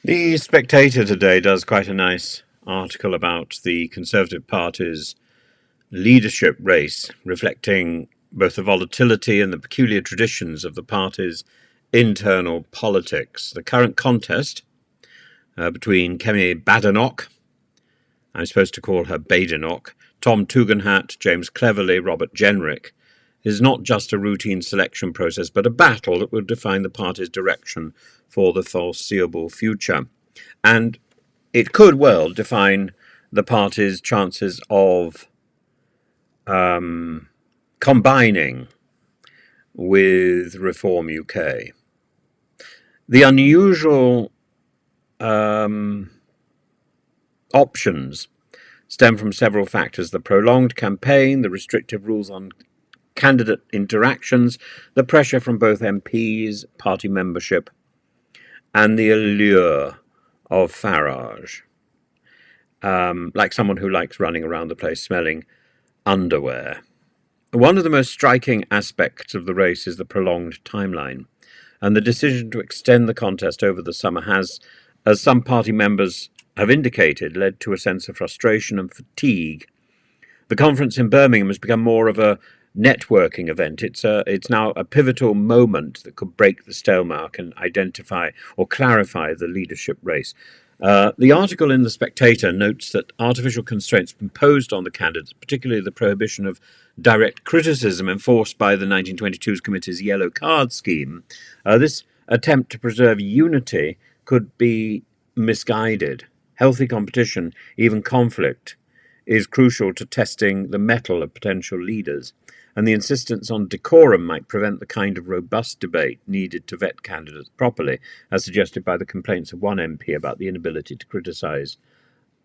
The Spectator today does quite a nice article about the Conservative Party's leadership race, reflecting both the volatility and the peculiar traditions of the party's internal politics. The current contest between Kemi Badenoch, I'm supposed to call her Badenoch, Tom Tugendhat, James Cleverly, Robert Jenrick, is not just a routine selection process, but a battle that will define the party's direction for the foreseeable future. And it could well define the party's chances of combining with Reform UK. The unusual options stem from several factors: the prolonged campaign, the restrictive rules on candidate interactions, the pressure from both MPs, party membership, and the allure of farage. Like someone who likes running around the place smelling underwear. One of the most striking aspects of the race is the prolonged timeline, and the decision to extend the contest over the summer has, as some party members have indicated, led to a sense of frustration and fatigue. The conference in Birmingham has become more of a networking event. It's now a pivotal moment that could break the stalemate and identify or clarify the leadership race. The article in The Spectator notes that artificial constraints imposed on the candidates, particularly the prohibition of direct criticism enforced by the 1922 committee's yellow card scheme, this attempt to preserve unity could be misguided. Healthy competition, even conflict, is crucial to testing the mettle of potential leaders, and the insistence on decorum might prevent the kind of robust debate needed to vet candidates properly, as suggested by the complaints of one MP about the inability to criticise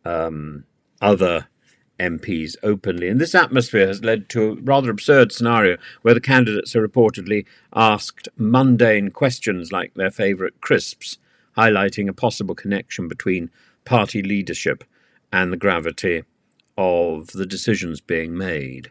other MPs openly. And this atmosphere has led to a rather absurd scenario where the candidates are reportedly asked mundane questions like their favourite crisps, highlighting a possible connection between party leadership and the gravity of the decisions being made.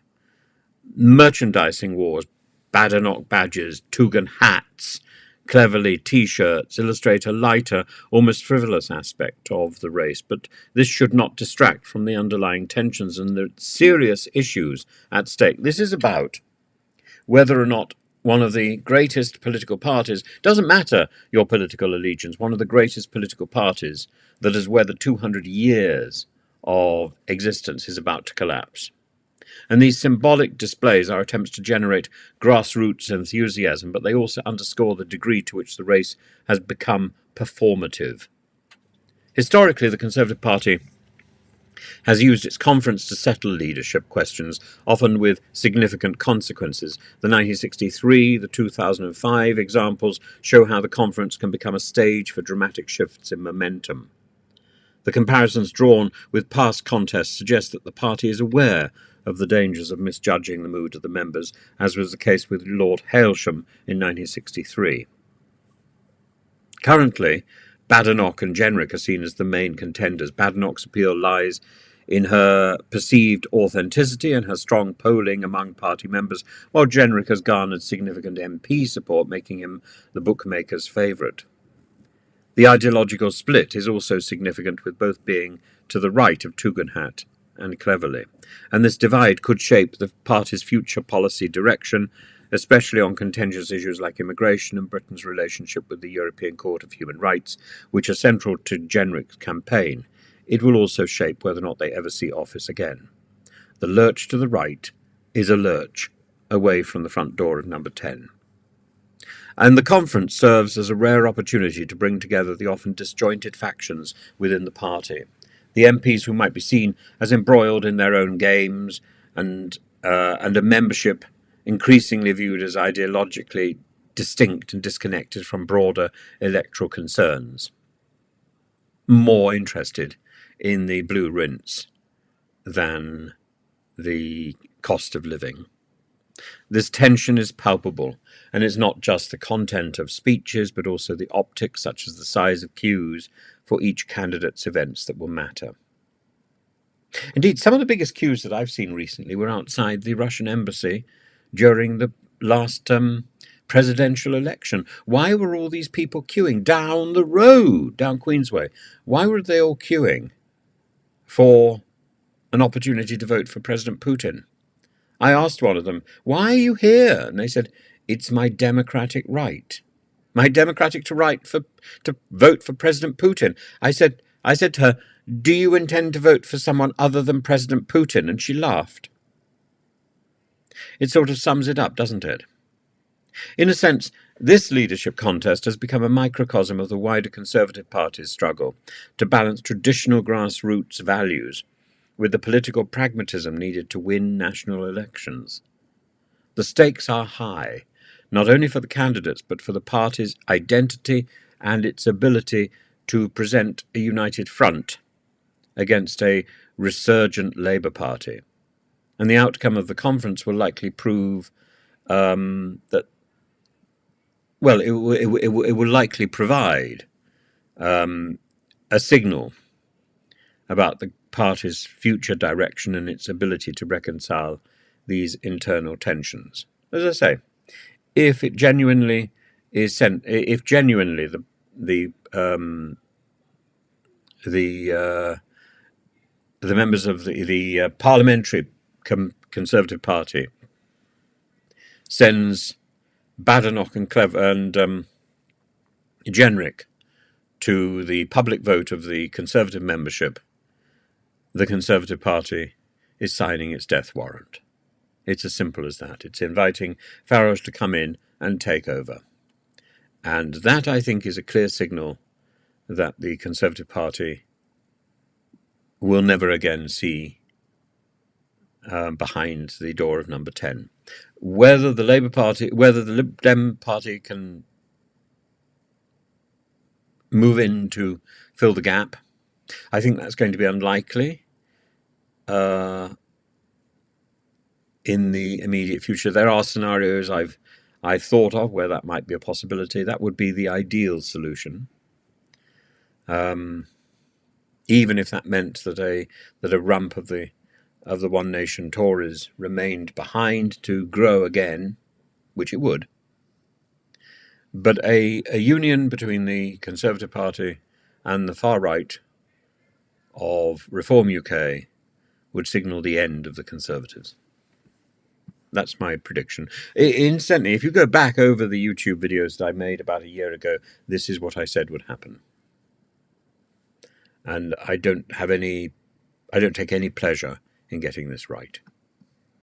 Merchandising wars, Badenoch badges, Tugan hats, Cleverly T-shirts illustrate a lighter, almost frivolous aspect of the race, but this should not distract from the underlying tensions and the serious issues at stake. This is about whether or not one of the greatest political parties, doesn't matter your political allegiance, one of the greatest political parties that has weathered 200 years of existence is about to collapse. And these symbolic displays are attempts to generate grassroots enthusiasm, but they also underscore the degree to which the race has become performative. Historically, the Conservative Party has used its conference to settle leadership questions, often with significant consequences. The 1963, the 2005 examples show how the conference can become a stage for dramatic shifts in momentum. The comparisons drawn with past contests suggest that the party is aware of the dangers of misjudging the mood of the members, as was the case with Lord Hailsham in 1963. Currently, Badenoch and Jenrick are seen as the main contenders. Badenoch's appeal lies in her perceived authenticity and her strong polling among party members, while Jenrick has garnered significant MP support, making him the bookmakers' favourite. The ideological split is also significant, with both being to the right of Tugendhat and Cleverly, and this divide could shape the party's future policy direction, especially on contentious issues like immigration and Britain's relationship with the European Court of Human Rights, which are central to Jenrick's campaign. It will also shape whether or not they ever see office again. The lurch to the right is a lurch away from the front door of number 10. And the conference serves as a rare opportunity to bring together the often disjointed factions within the party. The MPs who might be seen as embroiled in their own games, and a membership increasingly viewed as ideologically distinct and disconnected from broader electoral concerns, more interested in the blue rinse than the cost of living. This tension is palpable, and it's not just the content of speeches, but also the optics, such as the size of queues for each candidate's events, that will matter. Indeed, some of the biggest queues that I've seen recently were outside the Russian embassy during the last presidential election. Why were all these people queuing down the road, down Queensway? Why were they all queuing for an opportunity to vote for President Putin? I asked one of them, why are you here? And they said, it's my democratic right. My democratic right to vote for President Putin. I said to her, do you intend to vote for someone other than President Putin? And she laughed. It sort of sums it up, doesn't it? In a sense, this leadership contest has become a microcosm of the wider Conservative Party's struggle to balance traditional grassroots values with the political pragmatism needed to win national elections. The stakes are high, not only for the candidates, but for the party's identity and its ability to present a united front against a resurgent Labour Party. And the outcome of the conference will likely prove that, well, it will likely provide a signal about the party's future direction and its ability to reconcile these internal tensions. As I say, if it genuinely is sent, if genuinely the members of the parliamentary Conservative Party sends Badenoch and Jenrick to the public vote of the Conservative membership, the Conservative Party is signing its death warrant. It's as simple as that. It's inviting Farage to come in and take over. And that, I think, is a clear signal that the Conservative Party will never again see behind the door of number 10. Whether the Labour Party, whether the Lib Dem Party can move in to fill the gap, I think that's going to be unlikely in the immediate future. There are scenarios I've thought of where that might be a possibility. That would be the ideal solution. Even if that meant that a rump of the One Nation Tories remained behind to grow again, which it would. But a union between the Conservative Party and the far right of Reform UK would signal the end of the Conservatives. That's my prediction. Incidentally, if you go back over the YouTube videos that I made about a year ago, this is what I said would happen. And I don't take any pleasure in getting this right.